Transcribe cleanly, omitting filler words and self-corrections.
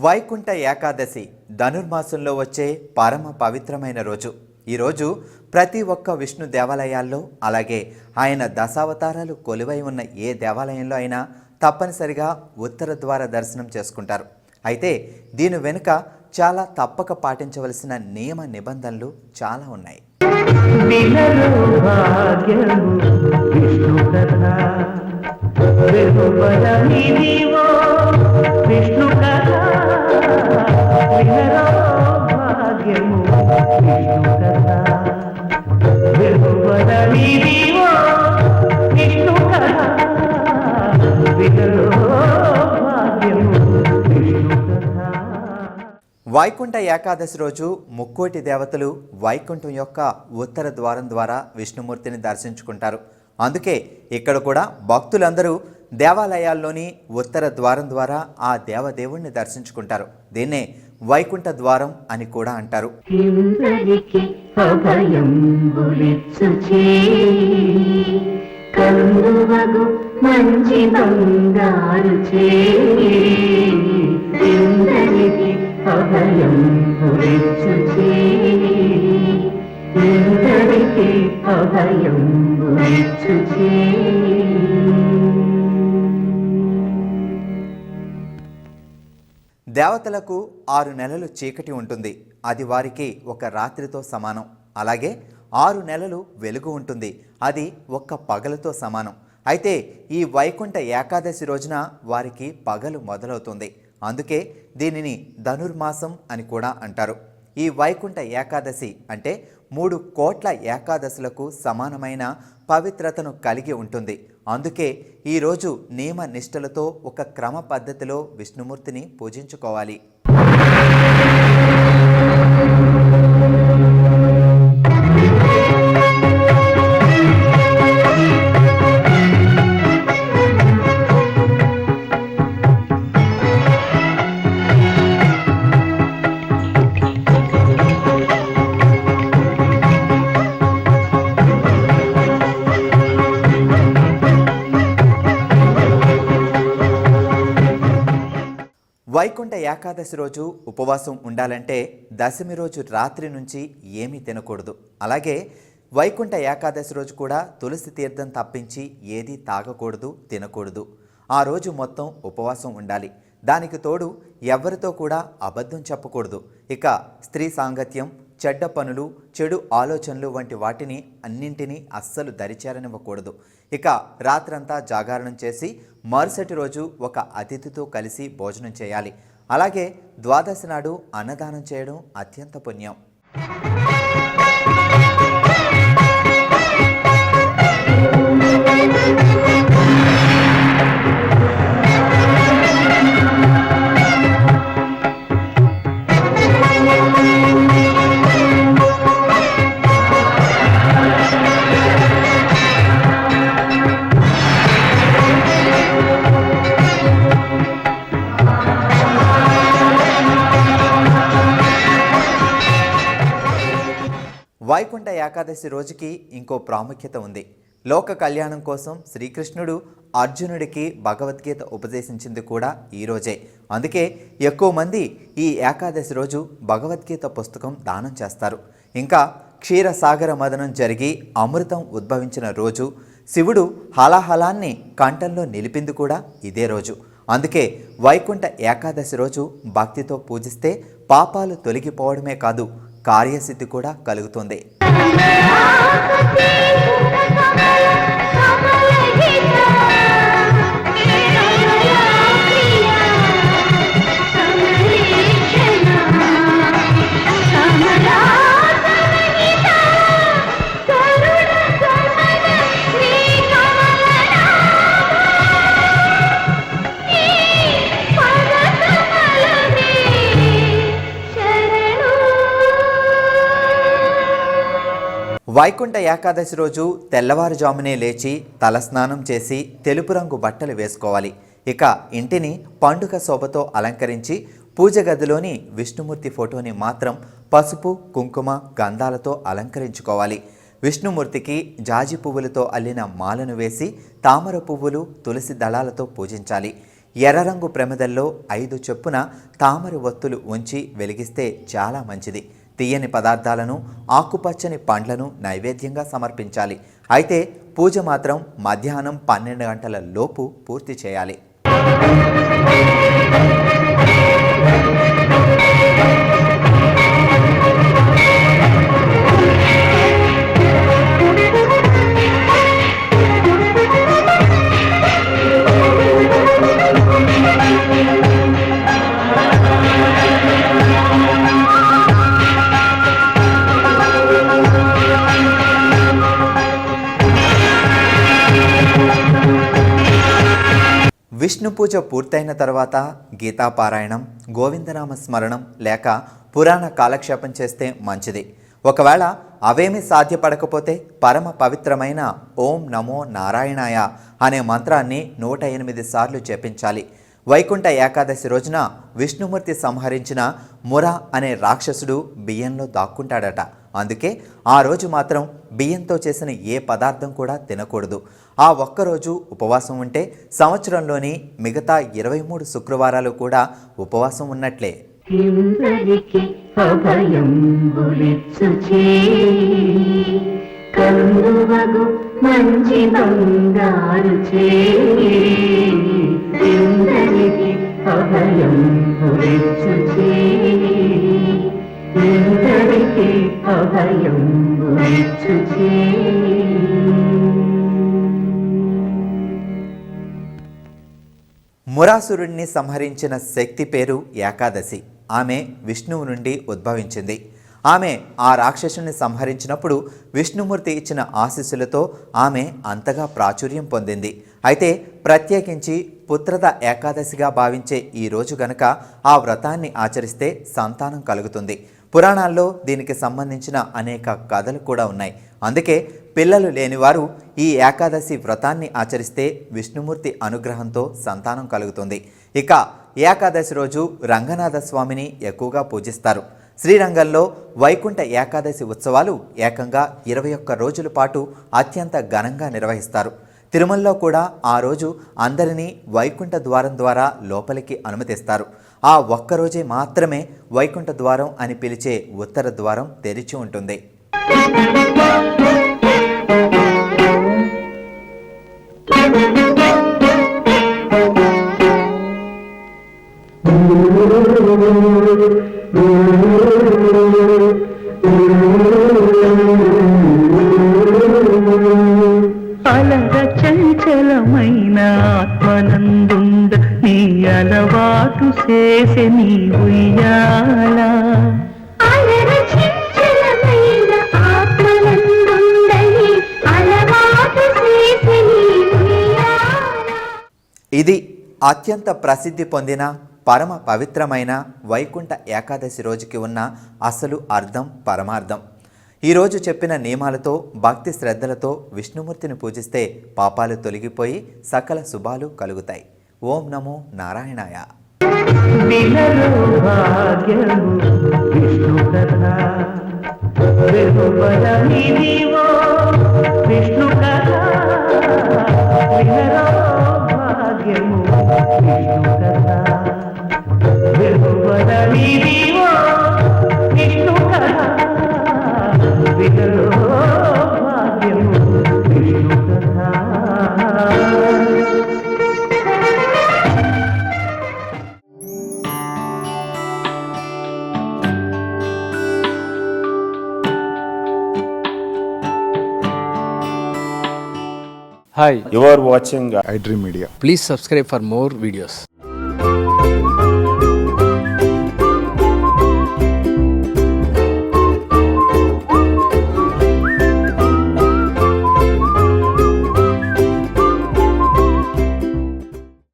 వైకుంఠ ఏకాదశి ధనుర్మాసంలో వచ్చే పరమ పవిత్రమైన రోజు. ఈరోజు ప్రతి ఒక్క విష్ణు దేవాలయాల్లో, అలాగే ఆయన దశావతారాలు కొలువై ఉన్న ఏ దేవాలయంలో అయినా తప్పనిసరిగా ఉత్తర ద్వార దర్శనం చేసుకుంటారు. అయితే దీని వెనుక చాలా తప్పక పాటించవలసిన నియమ నిబంధనలు చాలా ఉన్నాయి. వైకుంఠ ఏకాదశి రోజు ముక్కోటి దేవతలు వైకుంఠం యొక్క ఉత్తర ద్వారం ద్వారా విష్ణుమూర్తిని దర్శించుకుంటారు. అందుకే ఇక్కడ కూడా భక్తులందరూ దేవాలయాల్లోని ఉత్తర ద్వారం ద్వారా ఆ దేవదేవుణ్ణి దర్శించుకుంటారు. దీన్నే వైకుంఠ ద్వారం అని కూడా అంటారు. దేవతలకు 6 నెలలు చీకటి ఉంటుంది. అది వారికి ఒక రాత్రితో సమానం. అలాగే 6 నెలలు వెలుగు ఉంటుంది. అది ఒక్క పగలుతో సమానం. అయితే ఈ వైకుంఠ ఏకాదశి రోజున వారికి పగలు మొదలవుతుంది. అందుకే దీనిని ధనుర్మాసం అని కూడా అంటారు. ఈ వైకుంఠ ఏకాదశి అంటే 3 కోట్ల ఏకాదశులకు సమానమైన పవిత్రతను కలిగి ఉంటుంది. అందుకే ఈరోజు నియమ నిష్టలతో ఒక క్రమ పద్ధతిలో విష్ణుమూర్తిని పూజించుకోవాలి. వైకుంఠ ఏకాదశి రోజు ఉపవాసం ఉండాలంటే దశమి రోజు రాత్రి నుంచి ఏమీ తినకూడదు. అలాగే వైకుంఠ ఏకాదశి రోజు కూడా తులసి తీర్థం తప్పించి ఏదీ తాగకూడదు, తినకూడదు. ఆ రోజు మొత్తం ఉపవాసం ఉండాలి. దానికి తోడు ఎవరితో కూడా అబద్ధం చెప్పకూడదు. ఇక స్త్రీ సాంగత్యం, చెడ్డ పనులు, చెడు ఆలోచనలు వంటి వాటిని అన్నింటినీ అస్సలు దరిచేరనివ్వకూడదు. ఇక రాత్రంతా జాగారణం చేసి మరుసటి రోజు ఒక అతిథితో కలిసి భోజనం చేయాలి. అలాగే ద్వాదశి నాడు అన్నదానం చేయడం అత్యంత పుణ్యం. వైకుంఠ ఏకాదశి రోజుకి ఇంకో ప్రాముఖ్యత ఉంది. లోక కళ్యాణం కోసం శ్రీకృష్ణుడు అర్జునుడికి భగవద్గీత ఉపదేశించింది కూడా ఈరోజే. అందుకే ఎక్కువ మంది ఈ ఏకాదశి రోజు భగవద్గీత పుస్తకం దానం చేస్తారు. ఇంకా క్షీరసాగర మదనం జరిగి అమృతం ఉద్భవించిన రోజు, శివుడు హలాహలాన్ని కంఠంలో నిలిపింది కూడా ఇదే రోజు. అందుకే వైకుంఠ ఏకాదశి రోజు భక్తితో పూజిస్తే పాపాలు తొలగిపోవడమే కాదు, కార్యసిద్ధి కూడా కలుగుతుంది. వైకుంఠ ఏకాదశి రోజు తెల్లవారుజామునే లేచి తలస్నానం చేసి తెలుపు రంగు బట్టలు వేసుకోవాలి. ఇక ఇంటిని పండుగ శోభతో అలంకరించి పూజ గదిలోని విష్ణుమూర్తి ఫోటోని మాత్రం పసుపు, కుంకుమ, గంధాలతో అలంకరించుకోవాలి. విష్ణుమూర్తికి జాజి పువ్వులతో అల్లిన మాలను వేసి తామర పువ్వులు, తులసి దళాలతో పూజించాలి. ఎర్ర రంగు ప్రమిదల్లో 5 చొప్పున తామర ఒత్తులు ఉంచి వెలిగిస్తే చాలా మంచిది. తీయని పదార్థాలను, ఆకుపచ్చని పండ్లను నైవేద్యంగా సమర్పించాలి. అయితే పూజ మాత్రం మధ్యాహ్నం 12 గంటల లోపు పూర్తి చేయాలి. విష్ణు పూజ పూర్తయిన తర్వాత గీతాపారాయణం, గోవిందనామ స్మరణం లేక పురాణ కాలక్షేపం చేస్తే మంచిది. ఒకవేళ అవేమీ సాధ్యపడకపోతే పరమ పవిత్రమైన ఓం నమో నారాయణాయ అనే మంత్రాన్ని 108 సార్లు జపించాలి. వైకుంఠ ఏకాదశి రోజున విష్ణుమూర్తి సంహరించిన ముర అనే రాక్షసుడు బియ్యంలో దాక్కుంటాడట. అందుకే ఆ రోజు మాత్రం బియ్యంతో చేసిన ఏ పదార్థం కూడా తినకూడదు. ఆ ఒక్కరోజు ఉపవాసం ఉంటే సంవత్సరంలోని మిగతా 23 శుక్రవారాలు కూడా ఉపవాసం ఉన్నట్లే. మురాసురుణ్ణి సంహరించిన శక్తి పేరు ఏకాదశి. ఆమె విష్ణువు నుండి ఉద్భవించింది. ఆమె ఆ రాక్షసుని సంహరించినప్పుడు విష్ణుమూర్తి ఇచ్చిన ఆశీస్సులతో ఆమె అంతగా ప్రాచుర్యం పొందింది. అయితే ప్రత్యేకించి పుత్రద ఏకాదశిగా భావించే ఈ రోజు గనక ఆ వ్రతాన్ని ఆచరిస్తే సంతానం కలుగుతుంది. పురాణాల్లో దీనికి సంబంధించిన అనేక కథలు కూడా ఉన్నాయి. అందుకే పిల్లలు లేనివారు ఈ ఏకాదశి వ్రతాన్ని ఆచరిస్తే విష్ణుమూర్తి అనుగ్రహంతో సంతానం కలుగుతుంది. ఇక ఏకాదశి రోజు రంగనాథ స్వామిని ఎక్కువగా పూజిస్తారు. శ్రీరంగంలో వైకుంఠ ఏకాదశి ఉత్సవాలు ఏకంగా 21 రోజుల పాటు అత్యంత ఘనంగా నిర్వహిస్తారు. తిరుమలలో కూడా ఆ రోజు అందరినీ వైకుంఠ ద్వారం ద్వారా లోపలికి అనుమతిస్తారు. ఆ ఒక్కరోజే మాత్రమే వైకుంఠ ద్వారం అని పిలిచే ఉత్తర ద్వారం తెరిచి ఉంటుంది. అలగ చంచలమైన ఆత్మనందుండ నీ అలవాటు చేసే నీ ఉయ్యాల. ఇది అత్యంత ప్రసిద్ధి పొందిన పరమ పవిత్రమైన వైకుంఠ ఏకాదశి రోజుకి ఉన్న అసలు అర్థం, పరమార్థం. ఈరోజు చెప్పిన నియమాలతో భక్తి శ్రద్ధలతో విష్ణుమూర్తిని పూజిస్తే పాపాలు తొలగిపోయి సకల శుభాలు కలుగుతాయి. ఓం నమో నారాయణాయ. Hi, You are watching iDream Media. Please subscribe for more videos.